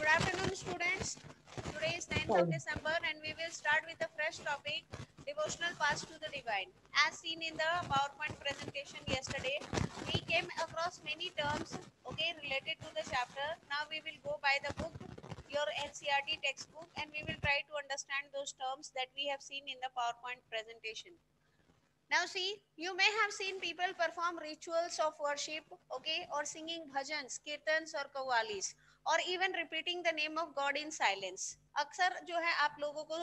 Good afternoon, students. Today is 9th of December and we will start with a fresh topic, devotional paths to the divine. As seen in the PowerPoint presentation yesterday, we came across many terms, related to the chapter. Now we will go by the book, your NCERT textbook, and we will try to understand those terms that we have seen in the PowerPoint presentation. Now see, you may have seen people perform rituals of worship, or singing bhajans, kirtans or qawwalis, or even repeating the name of God in silence. अक्सर जो है आप लोगों को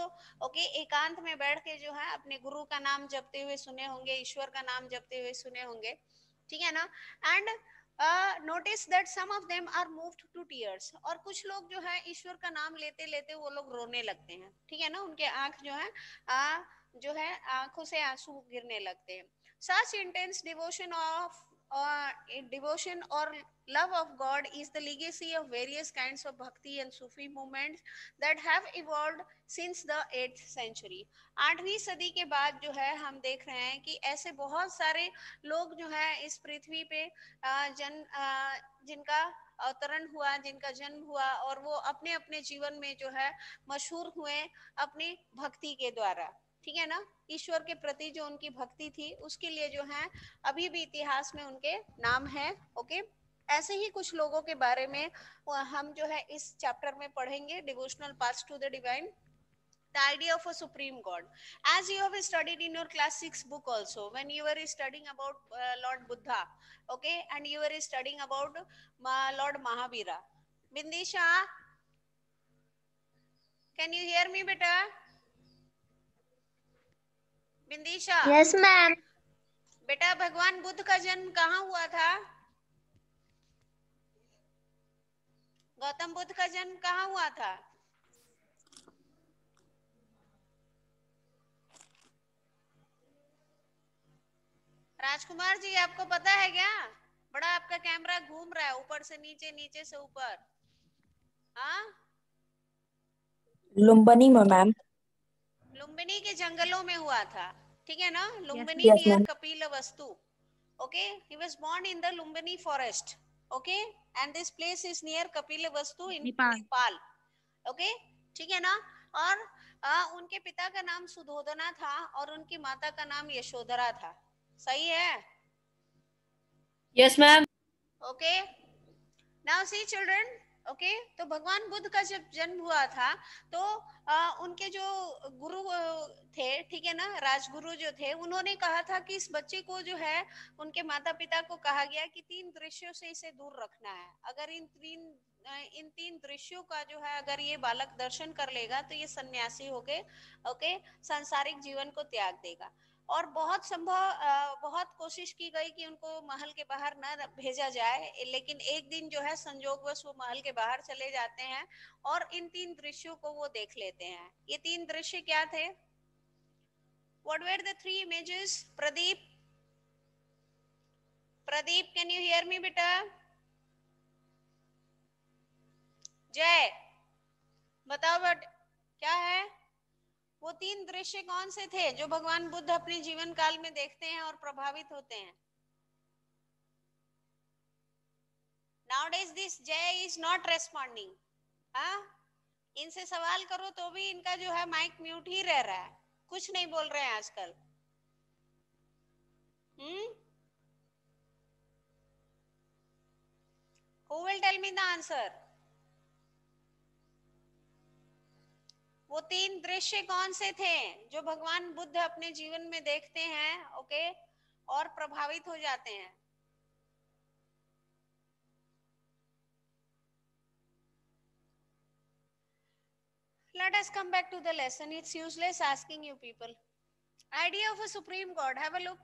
एकांत में बैठ के जो है अपने गुरु का नाम जपते हुए सुने होंगे, ईश्वर का नाम जपते हुए सुने होंगे, ठीक है ना. And notice that some of them are moved to tears. और कुछ लोग जो है ईश्वर का नाम लेते लेते वो लोग रोने लगते हैं, ठीक है ना. उनके आंख जो है आंखों से आंसू गिरने लगते हैं. Such intense devotion or love of God is the legacy of various kinds of bhakti and Sufi movements that have evolved since the 8th century. 8वीं सदी के बाद जो है हम देख रहे हैं कि ऐसे बहुत सारे लोग जो है इस पृथ्वी पे जिनका अवतरण हुआ, जिनका जन्म हुआ, और वो अपने अपने जीवन में जो है मशहूर हुए अपनी भक्ति के द्वारा, ठीक है ना. ईश्वर के प्रति जो उनकी भक्ति थी उसके लिए जो है अभी भी इतिहास में उनके नाम है. ऐसे ही कुछ लोगों के बारे में हम जो है इस चैप्टर में पढ़ेंगे, devotional paths to the divine, the idea of a supreme God. As you have studied in your class 6 book also, when you were studying about Lord Buddha, and you were studying about Lord Mahavira. Bindisha, can you hear me beta? Bindisha. Yes ma'am. बेटा भगवान बुद्ध का जन्म कहाँ हुआ था? गौतम बुद्ध का जन्म कहाँ हुआ था? राजकुमार जी, आपको पता है क्या? बड़ा आपका कैमरा घूम रहा है, ऊपर से नीचे, नीचे से ऊपर. हाँ, लुम्बिनी में मैम. लुम्बिनी के जंगलों में हुआ था, ठीक है ना. Lumbini yes, near Kapilavastu. He was born in the Lumbini forest. And this place is near Kapilavastu in Nepal. ठीक है ना. और उनके पिता का नाम सुधोधना था और उनकी माता का नाम यशोधरा था. सही है? Yes ma'am. Now see children, तो भगवान बुद्ध का जब जन्म हुआ था तो उनके जो गुरु थे, ठीक है ना, राजगुरु जो थे, उन्होंने कहा था कि इस बच्चे को जो है उनके माता पिता को कहा गया कि 3 दृश्यों से इसे दूर रखना है. अगर इन तीन दृश्यों का जो है अगर ये बालक दर्शन कर लेगा तो ये सन्यासी होके सांसारिक जीवन को त्याग देगा. और बहुत कोशिश की गई कि उनको महल के बाहर न भेजा जाए, लेकिन एक दिन जो है संयोगवश वो महल के बाहर चले जाते हैं और इन 3 दृश्यों को वो देख लेते हैं. ये 3 दृश्य क्या थे? What were the 3 images? Pradeep, can you hear me बेटा? जय, बताओ बट क्या है वो 3 दृश्य? कौन से थे जो भगवान बुद्ध अपने जीवन काल में देखते हैं और प्रभावित होते हैं? Nowadays this Jay is not responding. इनसे सवाल करो तो भी इनका जो है माइक म्यूट ही रह रहा है, कुछ नहीं बोल रहे हैं आजकल. Who will tell me the answer? वो 3 दृश्य कौन से थे जो भगवान बुद्ध अपने जीवन में देखते हैं, और प्रभावित हो जाते हैं? Let us come back to the lesson. It's useless asking you people. Idea of a supreme God. Have a look.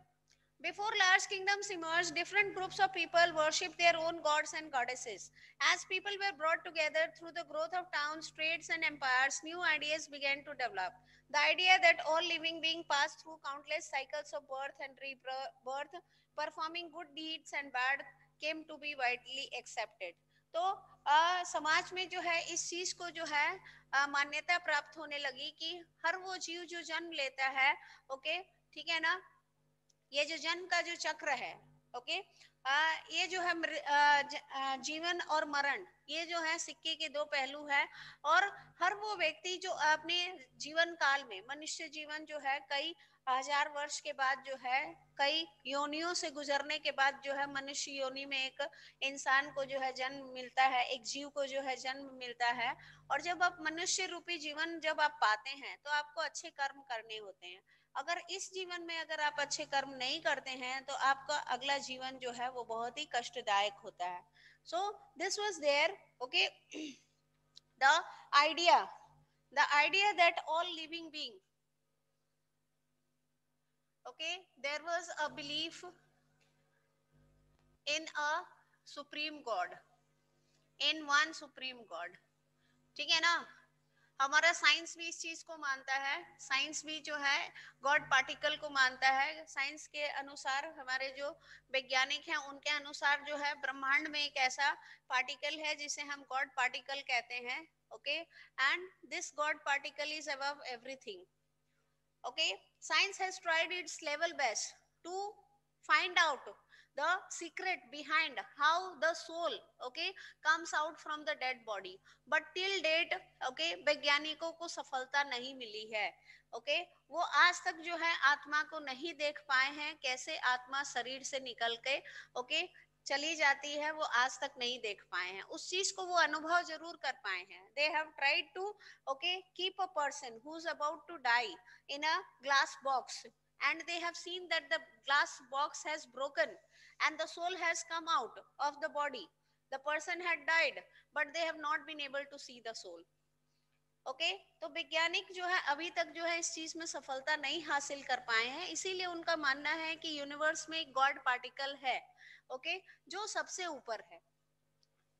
Before large kingdoms emerged, different groups of people worshipped their own gods and goddesses. As people were brought together through the growth of towns, trades, and empires, new ideas began to develop. The idea that all living beings pass through countless cycles of birth and rebirth, performing good deeds and bad, came to be widely accepted. तो समाज में जो है इस चीज को जो है मान्यता प्राप्त होने लगी कि हर वो जीव जो जन्म लेता है, ठीक है ना, ये जो जन्म का जो चक्र है, ये जो है जीवन और मरण, ये जो है सिक्के के दो पहलू है। और हर वो व्यक्ति जो अपने जीवन काल में, मनुष्य जीवन जो है कई हजार वर्ष के बाद जो है, कई योनियों से गुजरने के बाद जो है मनुष्य योनि में एक इंसान को जो है जन्म मिलता है, एक जीव को जो है जन्म मिलता है। और जब आप मनुष्य रूपी जीवन जब आप पाते हैं तो आपको अच्छे कर्म करने होते हैं। अगर इस जीवन में अगर आप अच्छे कर्म नहीं करते हैं तो आपका अगला जीवन जो है वो बहुत ही कष्टदायक होता है। So this was there, okay, the idea, the idea that all living being, okay, there was a belief in a supreme god, in one supreme god, ठीक है ना। हमारा साइंस भी इस चीज को मानता है, साइंस भी जो है गॉड पार्टिकल को मानता है। साइंस के अनुसार, हमारे जो वैज्ञानिक हैं उनके अनुसार जो है ब्रह्मांड में एक ऐसा पार्टिकल है जिसे हम गॉड पार्टिकल कहते हैं, okay, and this God particle is above everything, okay. Science has tried its level best to find out the secret behind how the soul, okay, comes out from the dead body, but till date, okay, वैज्ञानिकों को सफलता नहीं मिली है, okay. वो आज तक जो है आत्मा को नहीं देख पाए हैं, कैसे आत्मा शरीर से निकल के, okay, चली जाती है, वो आज तक नहीं देख पाए हैं। उस चीज को वो अनुभव जरूर कर पाए हैं। They have tried to, okay, keep a person who is about to die in a glass box, and they have seen that the glass box has broken and the soul has come out of the body. The person had died, but they have not been able to see the soul, okay. तो वैज्ञानिक जो है अभी तक जो है इस चीज में सफलता नहीं हासिल कर पाए हैं, इसीलिए उनका मानना है कि यूनिवर्स में एक गॉड पार्टिकल है, ओके, जो सबसे ऊपर है।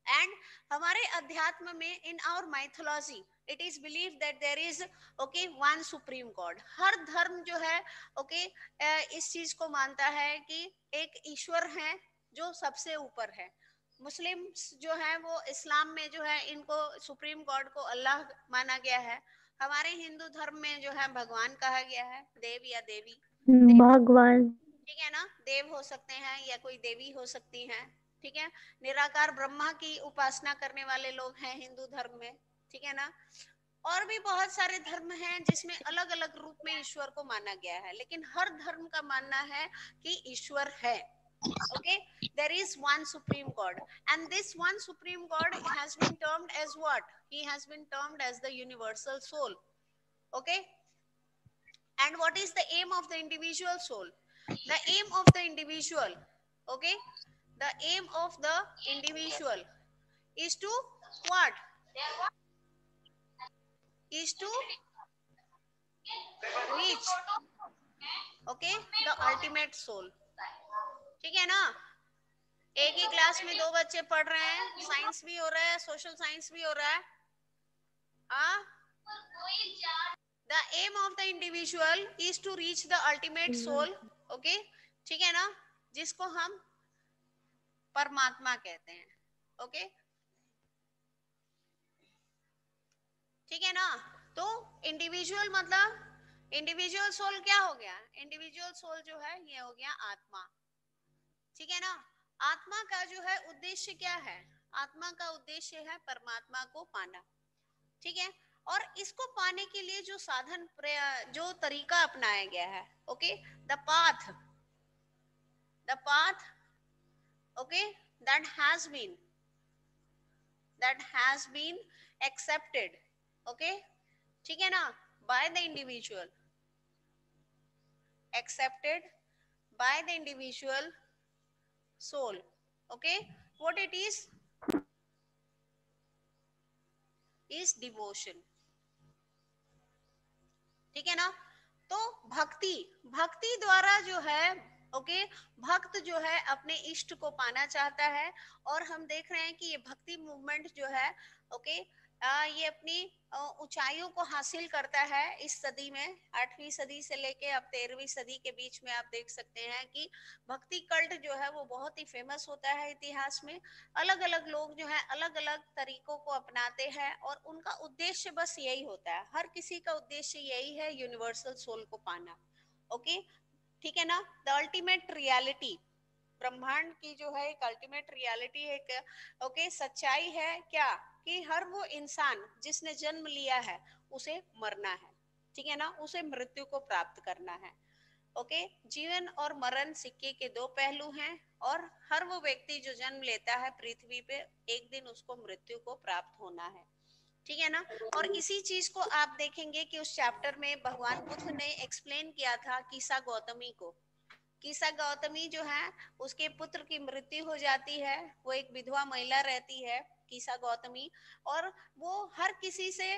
एंड हमारे अध्यात्म में, in our mythology, it is believe that there is, okay, one supreme god. हर धर्म जो है, ओके, इस चीज को मानता है कि एक ईश्वर है जो सबसे ऊपर है। मुस्लिम जो है वो इस्लाम में जो है इनको सुप्रीम गॉड को अल्लाह माना गया है। हमारे हिंदू धर्म में जो है भगवान कहा गया है, देव या देवी, भगवान। ठीक है ना। देव हो सकते हैं या कोई देवी हो सकती हैं, ठीक है। निराकार ब्रह्मा की उपासना करने वाले लोग हैं हिंदू धर्म में, ठीक है ना। और भी बहुत सारे धर्म हैं जिसमें अलग अलग रूप में ईश्वर को माना गया है, लेकिन हर धर्म का मानना है कि ईश्वर है, okay. There is one supreme god, and this one supreme god has been termed as what? He has been termed as the universal soul, okay. And what is the aim of the individual soul? The aim of the individual, okay, the aim of the individual is to what? Is to reach, okay, the ultimate soul, ठीक है ना। एक ही class में दो बच्चे पढ़ रहे हैं, साइंस भी हो रहा है, सोशल साइंस भी हो रहा है, हाँ। The aim of the individual is to reach the ultimate soul, okay, ठीक है ना, जिसको हम परमात्मा कहते हैं, ओके, ठीक है ना। तो इंडिविजुअल मतलब, इंडिविजुअल सोल क्या हो गया? इंडिविजुअल सोल जो है ये हो गया आत्मा, ठीक है ना। आत्मा का जो है उद्देश्य क्या है? आत्मा का उद्देश्य है परमात्मा को पाना, ठीक है। और इसको पाने के लिए जो साधन, जो तरीका अपनाया गया है, okay, the path, the path, okay, that has been accepted, okay, ठीक है ना, by the individual, accepted by the individual soul, okay. What it is devotion, ठीक है ना। तो भक्ति, भक्ति द्वारा जो है, ओके, भक्त जो है अपने इष्ट को पाना चाहता है। और हम देख रहे हैं कि ये भक्ति मूवमेंट जो है, ओके, ये अपनी ऊंचाइयों को हासिल करता है इस सदी में। 8वीं सदी से लेके अब 13वीं सदी के बीच में आप देख सकते हैं कि भक्ति कल्ट जो है वो बहुत ही फेमस होता है इतिहास में। अलग अलग लोग जो है अलग अलग तरीकों को अपनाते हैं और उनका उद्देश्य बस यही होता है, हर किसी का उद्देश्य यही है, यूनिवर्सल सोल को पाना, ओके, ठीक है ना। द अल्टीमेट रियलिटी, ब्रह्मांड की जो है एक अल्टीमेट रियलिटी है, ओके सच्चाई है क्या, कि हर वो इंसान जिसने जन्म लिया है उसे मरना है, ठीक है ना, उसे मृत्यु को प्राप्त करना है। ओके, जीवन और मरण सिक्के के दो पहलू हैं, और हर वो व्यक्ति जो जन्म लेता है पृथ्वी पे, एक दिन उसको मृत्यु को प्राप्त होना है, ठीक है ना। और इसी चीज को आप देखेंगे कि उस चैप्टर में भगवान बुद्ध ने एक्सप्लेन किया था कीसा गौतमी को। कीसा गौतमी जो है, उसके पुत्र की मृत्यु हो जाती है, वो एक विधवा महिला रहती है कीसा गौतमी, और वो हर किसी से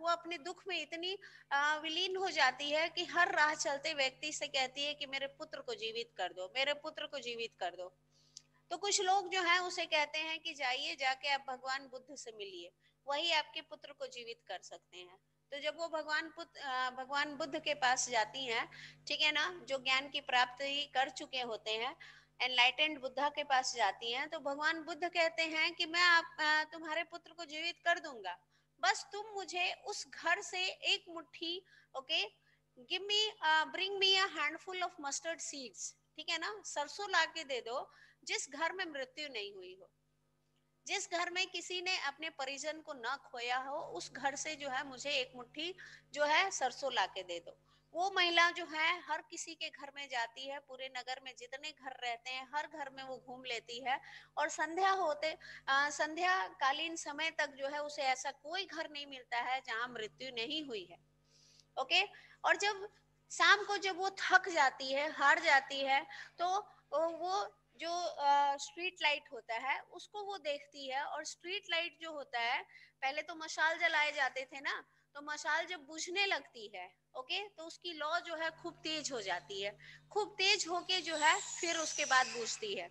वो अपने दुख में इतनी विलीन हो जाती है कि हर राह चलते व्यक्ति से कहती है कि मेरे पुत्र को जीवित कर दो, मेरे पुत्र को जीवित कर दो। तो कुछ लोग जो है उसे कहते हैं कि जाइए जाके आप भगवान बुद्ध से मिलिए, वही आपके पुत्र को जीवित कर सकते हैं। तो जब वो भगवान बुद्ध के पास जाती हैं, ठीक है ना, जो ज्ञान की प्राप्ति कर चुके होते हैं, एनलाइटेंड बुद्धा के पास जाती हैं, तो भगवान बुद्ध कहते हैं कि मैं तुम्हारे पुत्र को जीवित कर दूंगा, बस तुम मुझे उस घर से एक मुट्ठी, okay, give me, bring me a handful of mustard seeds, ठीक है ना, सरसों ला के दे दो, जिस घर में मृत्यु नहीं हुई हो, जिस घर में किसी ने अपने परिजन को न खोया हो, उस घर से जो है मुझे एक मुट्ठी जो है सरसों ला के दे दो। वो महिला जो है हर किसी के घर में जाती है, पूरे नगर में जितने घर रहते हैं हर घर में वो घूम लेती है, और संध्या कालीन समय तक जो है उसे ऐसा कोई घर नहीं मिलता है जहां मृत्यु नहीं हुई है। ओके, और जब शाम को जब वो थक जाती है, हार जाती है, तो वो जो स्ट्रीट लाइट होता है उसको वो देखती है, और स्ट्रीट लाइट जो होता है, पहले तो मशाल जलाए जाते थे ना, तो मशाल जब बुझने लगती है, ओके, तो उसकी लौ जो है खूब तेज हो जाती है, खूब तेज होके जो है फिर उसके बाद बुझती है।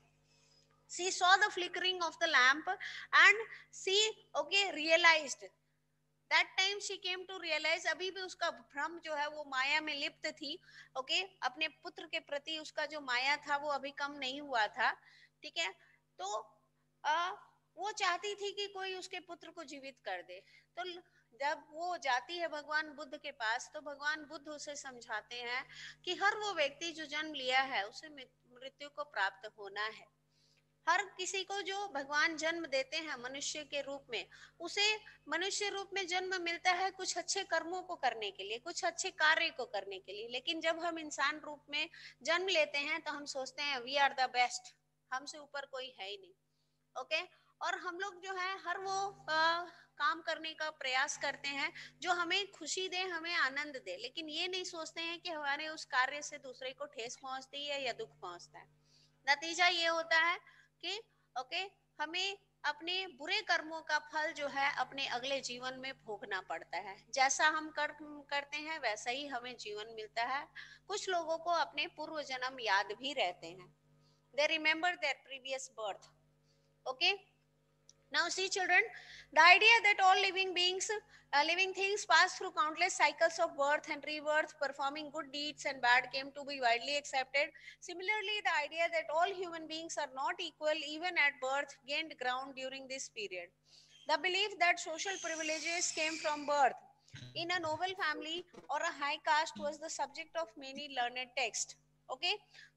She saw the flickering of the lamp and she, okay, realized that time she came to realise, अभी भी उसका भ्रम जो है वो माया में लिप्त थी, ओके, अपने पुत्र के प्रति उसका जो माया था वो अभी कम नहीं हुआ था, ठीक है। तो वो चाहती थी कि कोई उसके पुत्र को जीवित कर दे। तो जब वो जाती है भगवान बुद्ध के पास, तो भगवान बुद्ध उसे समझाते हैं कि हर वो व्यक्ति जो जन्म लिया है उसे मृत्यु को प्राप्त होना है। हर किसी को जो भगवान जन्म देते हैं मनुष्य के रूप में, उसे मनुष्य रूप में जन्म मिलता है कुछ अच्छे कर्मों को करने के लिए, कुछ अच्छे कार्य को करने के लिए, लेकिन जब हम इंसान रूप में जन्म लेते हैं तो हम सोचते हैं वी आर द बेस्ट, हमसे ऊपर कोई है ही नहीं, ओके। और हम लोग जो है हर वो काम करने का प्रयास करते हैं जो हमें खुशी दे, हमें आनंद दे, लेकिन ये नहीं सोचते हैं कि हमारे उस कार्य से दूसरे को ठेस पहुंचती है या दुख पहुंचता है। नतीजा ये होता है कि ओके, हमें अपने बुरे कर्मों का फल जो है अपने अगले जीवन में भोगना पड़ता है। जैसा हम कर्म करते हैं वैसा ही हमें जीवन मिलता है। कुछ लोगों को अपने पूर्व जन्म याद भी रहते हैं, they remember their previous birth, okay. Now see children, the idea that all living things pass through countless cycles of birth and rebirth, performing good deeds and bad, came to be widely accepted. Similarly, the idea that all human beings are not equal even at birth gained ground during this period. The belief that social privileges came from birth in a noble family or a high caste was the subject of many learned texts. Okay,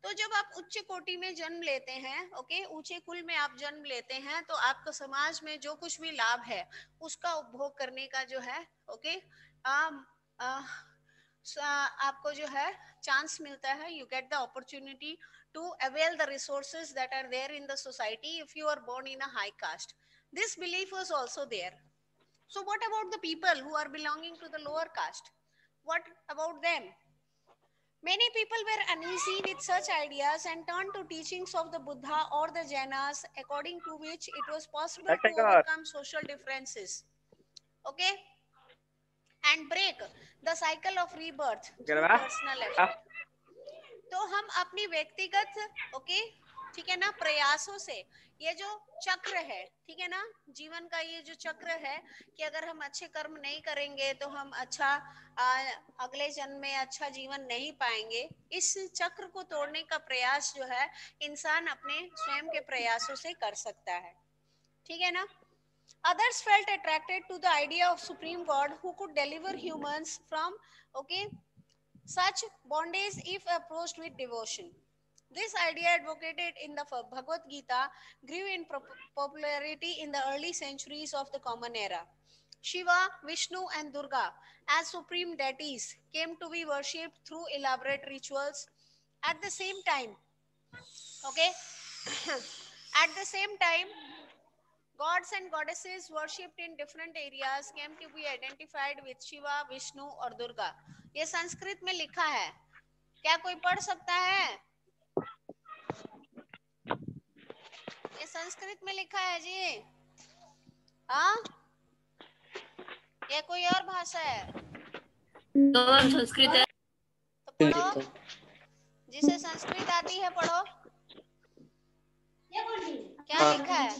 तो जब आप उच्च कोटि में जन्म लेते हैं, okay, ऊंचे कुल में आप जन्म लेते हैं, तो आपको समाज में जो कुछ भी लाभ है उसका उपभोग करने का जो है, ओके, आपको जो है चांस मिलता है, you get the opportunity to avail the resources that are there in the society if you are born in a high caste. This belief was also there. So what about the people who are belonging to the lower caste? What about them? Many people were uneasy with such ideas and turned to teachings of the Buddha or the Jainas, according to which it was possible to overcome social differences, okay, and break the cycle of rebirth through personal effort. तो हम अपनी व्यक्तिगत, okay, ठीक है ना, प्रयासों से ये जो चक्र है, ठीक है ना, जीवन का ये जो चक्र है कि अगर हम अच्छे कर्म नहीं करेंगे तो हम अच्छा अगले जन्म में अच्छा जीवन नहीं पाएंगे, इस चक्र को तोड़ने का प्रयास जो है इंसान अपने स्वयं के प्रयासों से कर सकता है, ठीक है ना। Others felt attracted to the idea of supreme God who could deliver humans from, okay, such bondage if approached with devotion. This idea, advocated in the Bhagavad Gita, grew in popularity in the early centuries of the Common Era. Shiva, Vishnu, and Durga, as supreme deities, came to be worshipped through elaborate rituals. At the same time, okay, at the same time, gods and goddesses worshipped in different areas came to be identified with Shiva, Vishnu और दुर्गा. ये संस्कृत में लिखा है, क्या कोई पढ़ सकता है? ये संस्कृत में लिखा है जी. हाँ, ये कोई और भाषा है? तो संस्कृत है. तो पढ़ो, जिसे संस्कृत आती है पढ़ो. क्या लिखा है?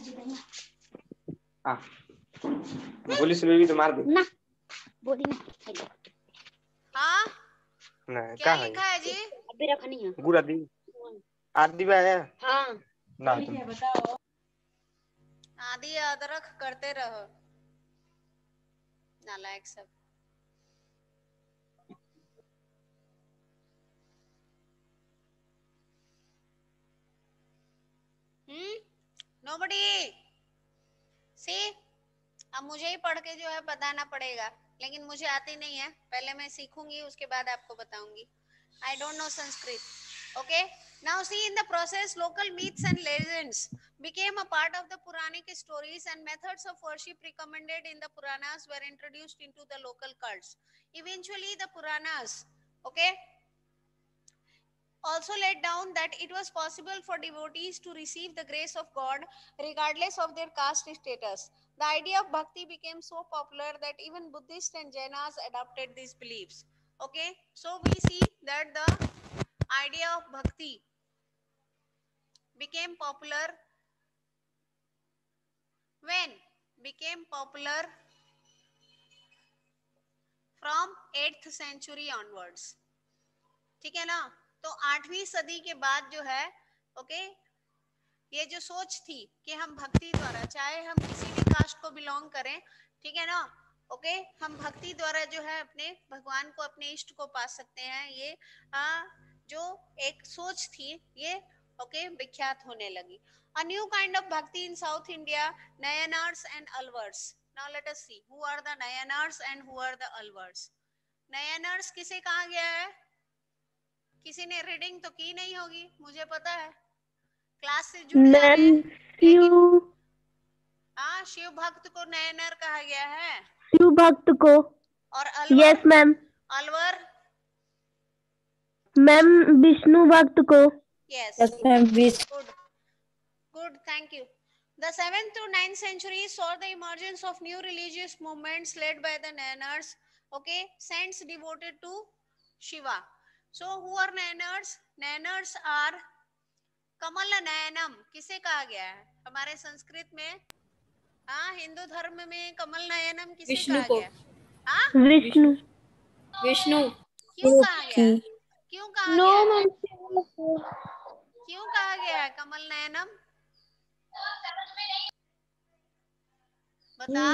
बोली सुबह भी तो मार दे ना बोली ना. हाँ, ना क्या का लिखा है जी? अभी रखा नहीं है. पूरा दिन आदि में आया हाँ ना आदि अदरक करते रहो, नालायक सब. नोबडी सी. अब मुझे ही पढ़ के जो है बताना पड़ेगा, लेकिन मुझे आती नहीं है. पहले मैं सीखूंगी, उसके बाद आपको बताऊंगी. I don't know Sanskrit. Okay. Now see, in the process, local myths and legends became a part of the Puranic stories, and methods of worship recommended in the Puranas were introduced into the local cults. Eventually, the Puranas, okay, also laid down that it was possible for devotees to receive the grace of God regardless of their caste status. The idea of bhakti became so popular that even Buddhists and Jainas adopted these beliefs. Okay, so we see that the idea of bhakti became popular when? Became popular from 8th century onwards. ठीक है ना? तो 8वीं सदी के बाद जो है, ओके, ये जो सोच थी कि हम भक्ति द्वारा, चाहे हम किसी भी कास्ट को बिलोंग करें, ठीक है ना, ओके, हम भक्ति द्वारा जो है अपने भगवान को, अपने इष्ट को पा सकते हैं. ये जो एक सोच थी, ये ओके विख्यात होने लगी. A new kind of bhakti in South India, Nayanars and Alvars. Now let us see who are the Nayanars and who are the Alvars. Nayanars किसे कहा गया है? किसी ने रीडिंग तो की नहीं होगी, मुझे पता है, क्लास से जुड़ जा रहे हैं, लेकिन हाँ, शिव भक्त को नयनर कहा गया है. शिव भक्त को. और Alwar? Yes ma'am. Alwar? Ma'am Vishnu भक्त को. Yes. Yes ma'am. Good. Good. Thank you. The 7th to 9th century saw the emergence of new religious movements led by the Nayanars. Okay, saints devoted to Shiva. So who are Nayanars? Nayanars are कमल नयनम. किसे कहा गया है हमारे संस्कृत में? हाँ, हिंदू धर्म में कमल नयनम किसे कहा गया? हाँ, विष्णु. विष्णु. क्यों कहा गया? क्यों कहा गया? क्यों कहा गया है कमल नयनम? बताओ.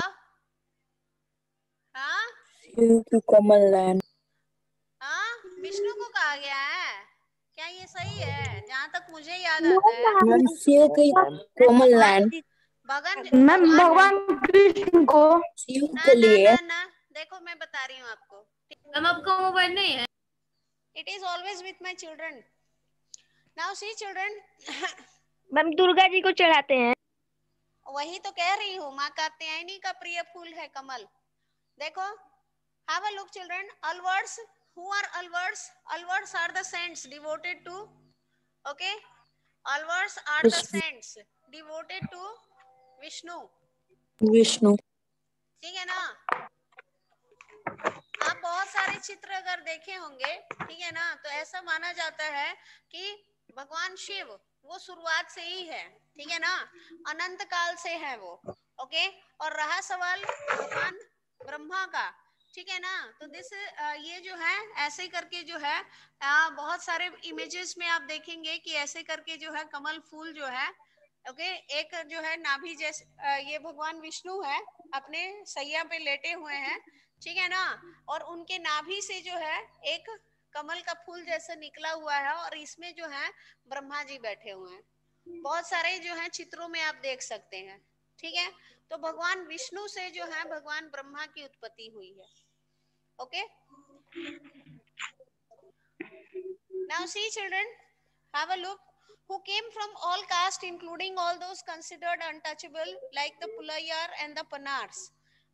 हाँ, शिव की कमल नयन. हाँ, विष्णु को कहा गया है. क्या ये सही है? जहाँ तक मुझे याद आता है, मैम शिव की कमल नयन. भगवान कृष्ण को शिव के लिए. ना, देखो मैं बता रही हूँ आपको. मैम आपका मोबाइल नहीं है? It is always with my children. Now see children. Ma'am Durga ji को चढ़ाते हैं. वही तो कह रही हूँ, माँ कात्यायनी का प्रिय फूल है कमल. देखो, have a look children. Alvars. Who are Alvars? Alvars are the saints devoted to, okay, Alvars are the saints devoted to Vishnu. Vishnu. ठीक है ना? आप बहुत सारे चित्र अगर देखे होंगे, ठीक है ना, तो ऐसा माना जाता है कि भगवान शिव वो शुरुआत से ही है, ठीक है ना, अनंत काल से है वो. ओके, और रहा सवाल भगवान ब्रह्मा का, ठीक है ना, तो ये जो है ऐसे करके जो है बहुत सारे इमेजेस में आप देखेंगे कि ऐसे करके जो है कमल फूल जो है, ओके, एक जो है नाभि जैसे, ये भगवान विष्णु है, अपने सैया पे लेटे हुए हैं, ठीक है ना, और उनके नाभि से जो है एक कमल का फूल जैसा निकला हुआ है और इसमें जो है ब्रह्मा जी बैठे हुए हैं। बहुत सारे जो है चित्रों में आप देख सकते हैं। ठीक है, तो भगवान विष्णु से जो है भगवान ब्रह्मा की उत्पत्ति हुई है। Okay, now see children, have a look. Who came from all caste, including all those considered untouchable, like the Pulayar and the Panars.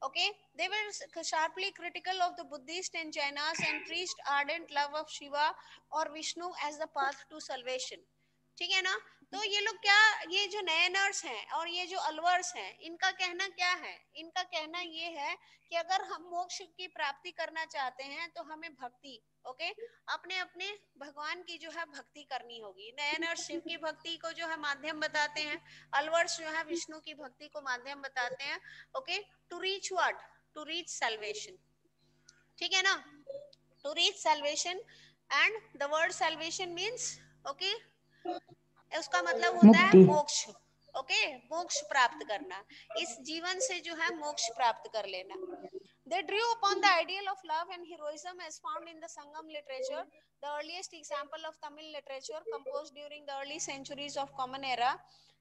Okay, they were sharply critical of the Buddhist and Jainas and preached ardent love of Shiva or Vishnu as the path to salvation. ठीक है ना? तो ये लोग क्या, ये जो नयनर्स हैं और ये जो अलवर्स हैं, इनका कहना क्या है? इनका कहना ये है कि अगर हम मोक्ष की प्राप्ति करना चाहते हैं तो हमें भक्ति, ओके, अपने अपने भगवान की जो है भक्ति करनी होगी। नयनर्स शिव की भक्ति को जो है माध्यम बताते हैं, अलवर्स जो है विष्णु की भक्ति को माध्यम बताते हैं। Okay, to reach what? To reach salvation. ठीक है ना? To reach salvation, and the word salvation means, okay, उसका मतलब होता है मोक्ष। ओके, मोक्ष प्राप्त करना, इस जीवन से जो है मोक्ष प्राप्त कर लेना। They drew upon the ideal of love and heroism as found in the Sangam literature, the earliest example of Tamil literature composed during the early centuries of Common Era,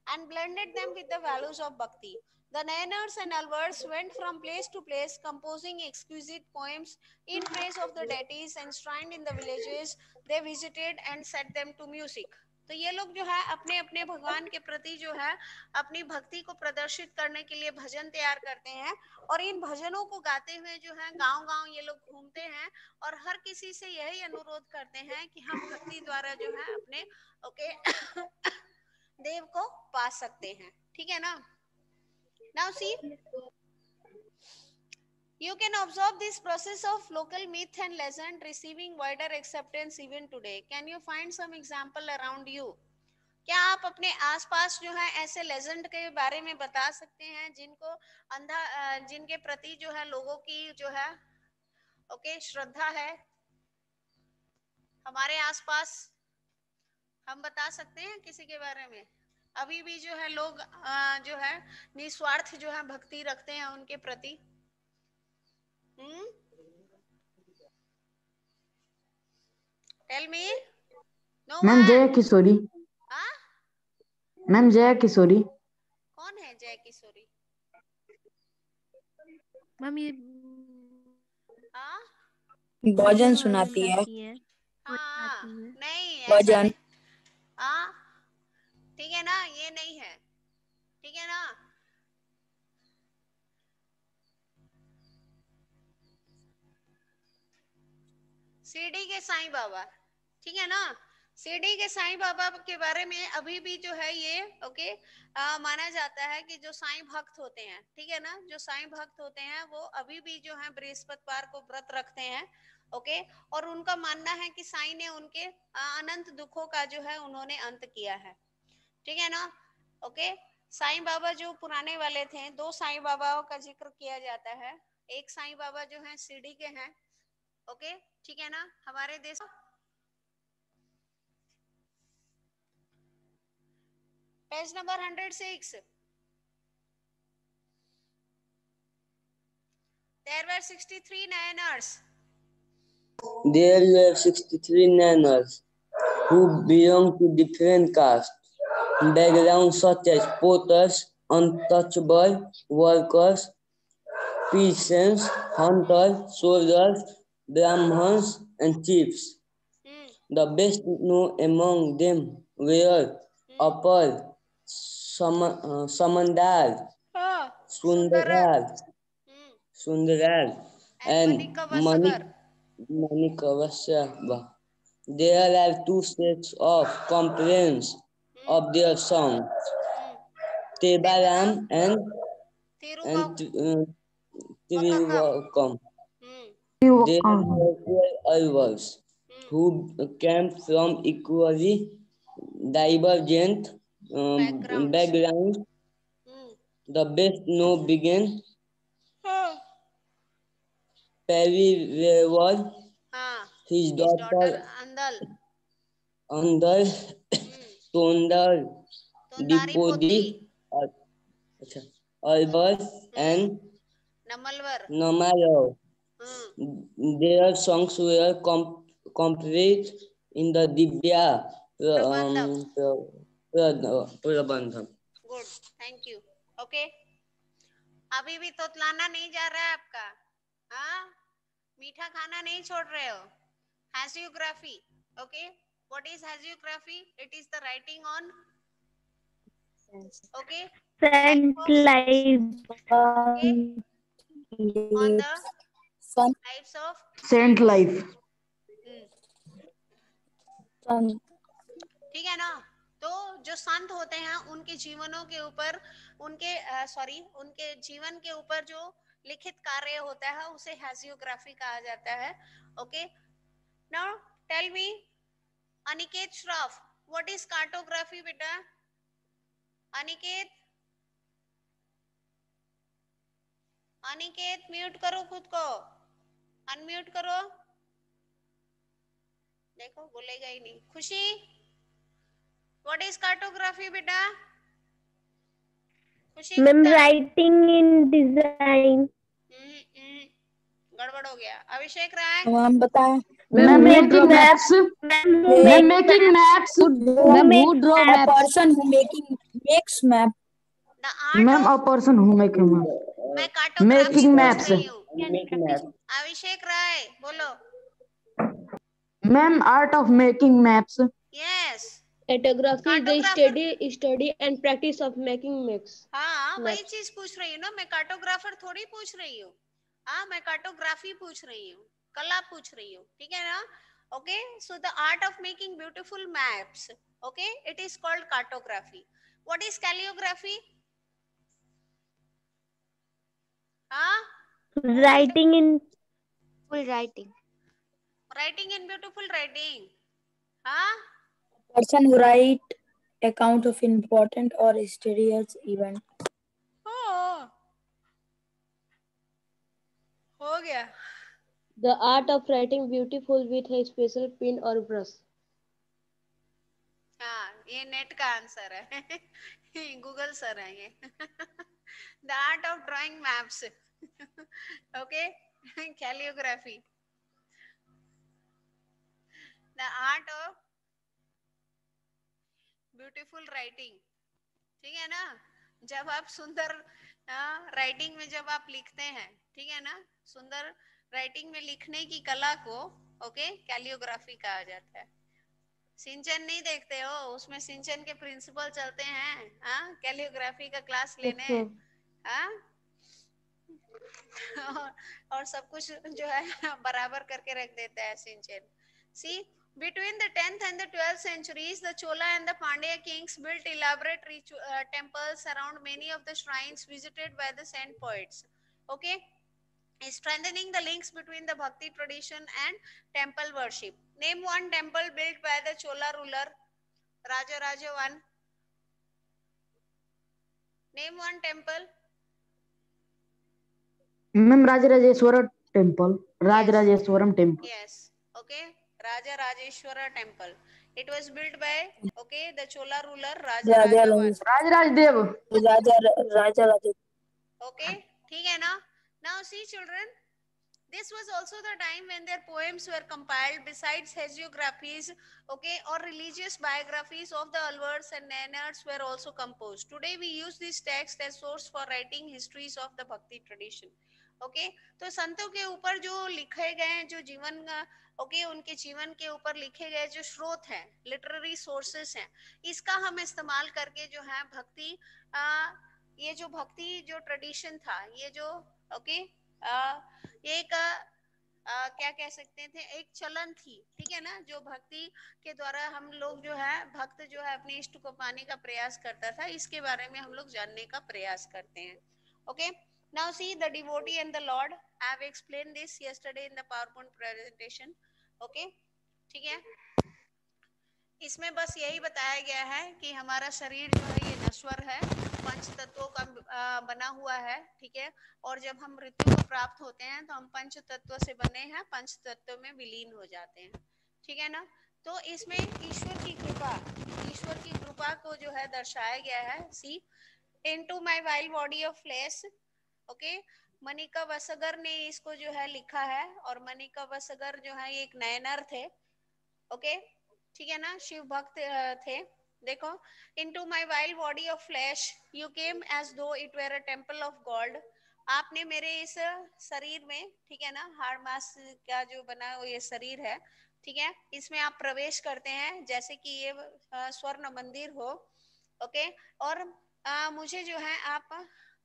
and blended them with the values of bhakti. The Nayanars and Alvars went from place to place, composing exquisite poems in praise of the deities enshrined in the villages they visited and set them to music. तो ये लोग जो है अपने अपने भगवान के प्रति जो है अपनी भक्ति को प्रदर्शित करने के लिए भजन तैयार करते हैं, और इन भजनों को गाते हुए जो है गांव-गांव ये लोग घूमते हैं और हर किसी से यही अनुरोध करते हैं कि हम भक्ति द्वारा जो है अपने देव को पा सकते हैं। ठीक है ना? Now see, you can observe this process of local myth and legend receiving wider acceptance even today. Can you find some example around you? क्या आप अपने आसपास जो है ऐसे लेजेंड के बारे में बता सकते हैं जिनके प्रति जो है लोगों की जो है ओके श्रद्धा है? हमारे आसपास हम बता सकते हैं किसी के बारे में? अभी भी जो है लोग जो है निस्वार्थ जो है भक्ति रखते हैं उनके प्रति। Tell me. Ma'am Jaya Kishori. Ma'am Jaya Kishori. कौन है जया किशोरी? मैम ये भजन सुनाती है। हाँ, नहीं भजन। हाँ, ठीक है ना, ये नहीं है। ठीक है ना? शिरडी के साईं बाबा, ठीक है ना? शिरडी के साईं बाबा के बारे में अभी भी जो है ये ओके माना जाता है कि जो साईं भक्त होते हैं, ठीक है ना, जो साईं भक्त होते हैं वो अभी भी जो है बृहस्पतिवार को व्रत रखते हैं। ओके, और उनका मानना है कि साईं ने उनके अनंत दुखों का जो है उन्होंने अंत किया है। ठीक है ना? ओके, साईं बाबा जो पुराने वाले थे, दो साईं बाबाओं का जिक्र किया जाता है। एक साईं बाबा जो है शिरडी के हैं। ओके, ठीक है ना? हमारे देश page number 106, there were 63 Nayanars. There were 63 Nayanars who belonged to different castes, backgrounds such as potters, untouchable workers, peasants, hunters, soldiers, brahmans, and chiefs. The best known among them were Upper Samandar, Sundaral, and Manikavasava. There are two sets of complaints of their songs, Tebaram and Tiruvakam. They were 12 Alvars who came from equally divergent backgrounds. The best known began Periveval, his daughter Andal, Tondar, Dipodi, Alvar, and Namalvar. Their songs were complete in the Divya Prabandham. Good, thank you. Okay, अभी भी तोतलाना नहीं जा रहा है आपका, हाँ, मीठा खाना नहीं छोड़ रहे हो। Hagiography, okay, what is hagiography? It is the writing on, okay, Saint life. on the types of Saint life. ठीक है ना। तो जो संत होते हैं उनके जीवनों के ऊपर, उनके उनके जीवन के ऊपर जो लिखित कार्य होता है उसे हैजियोग्राफी कहा जाता है। Okay, now tell me Aniket Shroff, what is cartography बेटा? अनिकेत, अनिकेत म्यूट करो खुद को, अनम्यूट करो, देखो बोलेगा ही नहीं। खुशी, व्हाट इज कार्टोग्राफी बेटा? खुशी Ma'am, Gupta, writing in design. गड़बड़ हो गया। अभिषेक राय, मैम बताएं। Ma'am, making maps. Ma'am, making maps. Ma'am, who draw A maps? person who makes map. The art Ma'am, of, a person who making maps. मैं cartography Making पूछ maps. रही हूँ। Making maps. अभिषेक राय बोलो। Ma'am, art of making maps. Yes, Cartography is the Cartographer. study and practice of making maps. हाँ वही चीज पूछ रही हूँ ना, मैं कार्टोग्राफर थोड़ी पूछ रही हूँ। हाँ, मैं कार्टोग्राफी पूछ रही हूँ, कला पूछ रही हूँ, ठीक है ना। Okay, so the art of making beautiful maps, okay, it is called cartography. What is calligraphy? हाँ, Writing in full writing. Writing in beautiful writing. हाँ, person who write account of important or mysterious event. हो गया। The art of writing beautiful with a special pen or brush. हाँ, ये net का answer है, Google sir है ये। The art of drawing maps, okay, calligraphy, the art of beautiful writing, ठीक है ना। जब आप सुंदर राइटिंग में जब आप लिखते हैं, ठीक है ना, सुंदर राइटिंग में लिखने की कला को, ओके, कैलियोग्राफी कहा जाता है। सिंचन नहीं देखते हो, उसमें सिंचन के प्रिंसिपल चलते हैं, हाँ, कैलियोग्राफी का क्लास लेने, हाँ, और सब कुछ जो है बराबर करके रख देता है सिंचन। सी, between the 10th and the 12th centuries, the Chola and the Pandya kings built elaborate temples around many of the shrines visited by the saint poets, okay, strengthening the links between the bhakti tradition and temple worship. Name one temple built by the Chola ruler Rajaraja I. Name one temple. Ma'am, Rajarajeshwara temple. Rajarajeshwaram temple. Yes, okay, Rajarajeshwara temple. It was built by, okay, the Chola ruler Rajaraja I. Rajarajdev. Raja. Okay, ठीक है ना। Now see children, this was also the time when their poems were compiled besides hagiographies, okay, or religious biographies of the alvars and nairs were also composed. Today we use this text as source for writing histories of the bhakti tradition. Okay, तो संतों के ऊपर जो लिखे गए, जो जीवन, okay, उनके जीवन के ऊपर लिखे गए जो स्रोत हैं, लिटरेरी सोर्सेस हैं, इसका हम इस्तेमाल करके जो है भक्ति, ये जो भक्ति जो ट्रेडिशन था, ये जो, ओके, एक क्या कह सकते थे, एक चलन थी, ठीक है ना, जो भक्ति के द्वारा हम लोग जो है, भक्त जो है अपने इष्ट को पाने का प्रयास करता था, इसके बारे में हम लोग जानने का प्रयास करते हैं। Okay, now see the devotee and the Lord. I have explained this yesterday in the PowerPoint presentation. Okay, ठीक है। इसमें बस यही बताया गया है कि हमारा शरीर जो है ये नश्वर है, पंच तत्वों का बना हुआ है, ठीक है, और जब हम मृत्यु को प्राप्त होते हैं तो हम पंच तत्व से बने हैं, पंच तत्व में विलीन हो जाते हैं, ठीक है ना। तो इसमें ईश्वर की कृपा को जो है दर्शाया गया है। सी, into my vile body of flesh, okay, Manika वसगर ने इसको जो है लिखा है, और मनिका वसगर जो है एक नयनर थे। ओके, ठीक है ना, शिव भक्त थे। देखो, into my wild body of flesh you came as though it were a temple of god. आपने मेरे इस शरीर में, ठीक है ना, हाड़ मांस का जो बना है वो ये शरीर है, ठीक है, इसमें आप प्रवेश करते हैं जैसे कि ये स्वर्ण मंदिर हो। ओके, और मुझे जो है आप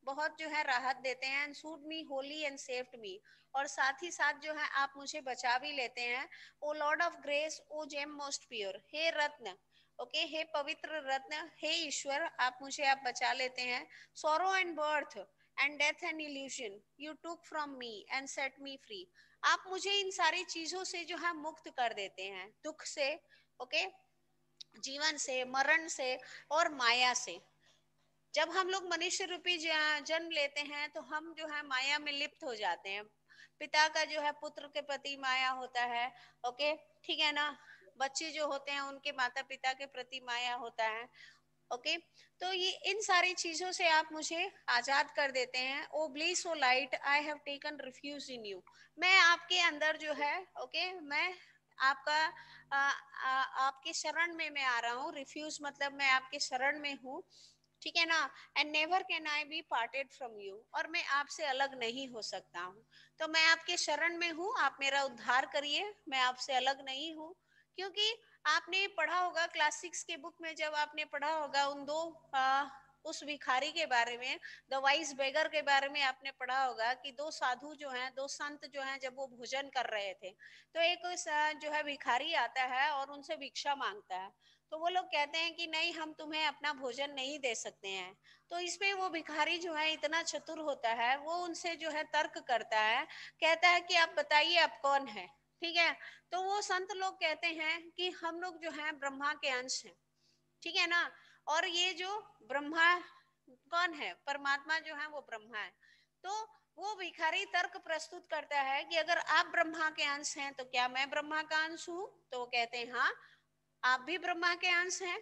बहुत जो है राहत देते हैं, and suit me Holi and saved me, और साथ ही साथ जो है आप मुझे बचा भी लेते हैं। O lord of grace, O gem most pure, हे रत्न, ओके, हे पवित्र रत्न, हे ईश्वर, आप बचा लेते हैं। Sorrow and birth and death and illusion you took from me and set me free. आप मुझे इन सारी चीजों से जो है मुक्त कर देते हैं, दुख से, ओके, जीवन से, मरण से और माया से। जब हम लोग मनुष्य रूपी जन्म लेते हैं तो हम जो है माया में लिप्त हो जाते हैं। पिता का जो है पुत्र के प्रति माया होता है, ओके, ठीक है ना, बच्चे जो होते हैं उनके माता पिता के प्रति माया होता है। ओके, तो ये इन सारी चीजों से आप मुझे आजाद कर देते हैं। O bliss, O light, I have taken refuge in you, मैं आपके अंदर जो है, ओके, मैं आपका आपके शरण में मैं आ रहा हूँ। रिफ्यूज मतलब मैं आपके शरण में हूँ, ठीक है ना। And never can I be parted from you, और मैं आपसे अलग नहीं हो सकता हूँ। तो मैं आपके शरण में हूँ, आप मेरा उद्धार करिए, मैं आपसे अलग नहीं हूँ। क्योंकि आपने पढ़ा होगा क्लास 6 के बुक में, जब आपने पढ़ा होगा उन दो उस भिखारी के बारे में, द वाइज बेगर के बारे में आपने पढ़ा होगा कि दो साधु जो हैं, दो संत जो हैं, जब वो भोजन कर रहे थे तो एक जो है भिखारी आता है और उनसे भिक्षा मांगता है। तो वो लोग कहते हैं कि नहीं, हम तुम्हें अपना भोजन नहीं दे सकते हैं। तो इसमें वो भिखारी जो है इतना चतुर होता है, वो उनसे जो है तर्क करता है, कहता है कि आप बताइए आप कौन है, ठीक है। तो वो संत लोग कहते हैं कि हम लोग जो है ब्रह्मा के अंश हैं, ठीक है ना। और ये जो ब्रह्मा कौन है, परमात्मा जो है वो ब्रह्मा है। तो वो भिखारी तर्क प्रस्तुत करता है कि अगर आप ब्रह्मा के अंश हैं तो क्या मैं ब्रह्मा का अंश हूँ? तो वो कहते हैं हाँ, आप भी ब्रह्मा के अंश हैं।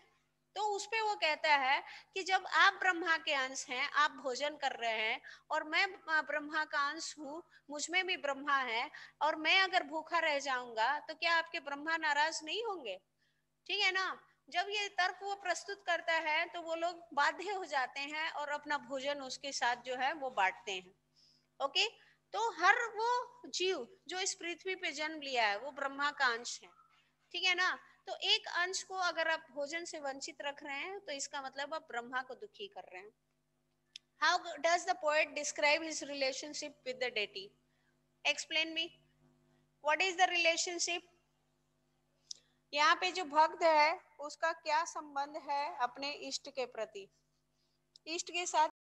तो उस पे वो कहता है कि जब आप ब्रह्मा के अंश हैं, आप भोजन कर रहे हैं, और मैं ब्रह्मा का अंश हूँ, मुझ में भी ब्रह्मा है, और मैं अगर भूखा रह जाऊंगा तो क्या आपके ब्रह्मा नाराज नहीं होंगे? ठीक है ना। जब ये तर्क वो प्रस्तुत करता है तो वो लोग बाध्य हो जाते हैं और अपना भोजन उसके साथ जो है वो बांटते हैं। ओके, तो हर वो जीव जो इस पृथ्वी पे जन्म लिया है वो ब्रह्मा का अंश है, ठीक है ना। तो एक अंश को अगर आप भोजन से वंचित रख रहे हैं तो इसका मतलब आप ब्रह्मा को दुखी कर रहे हैं। How does the poet describe his relationship with the deity? Explain me, what is the relationship? यहाँ पे जो भक्त है उसका क्या संबंध है अपने इष्ट के प्रति, इष्ट के साथ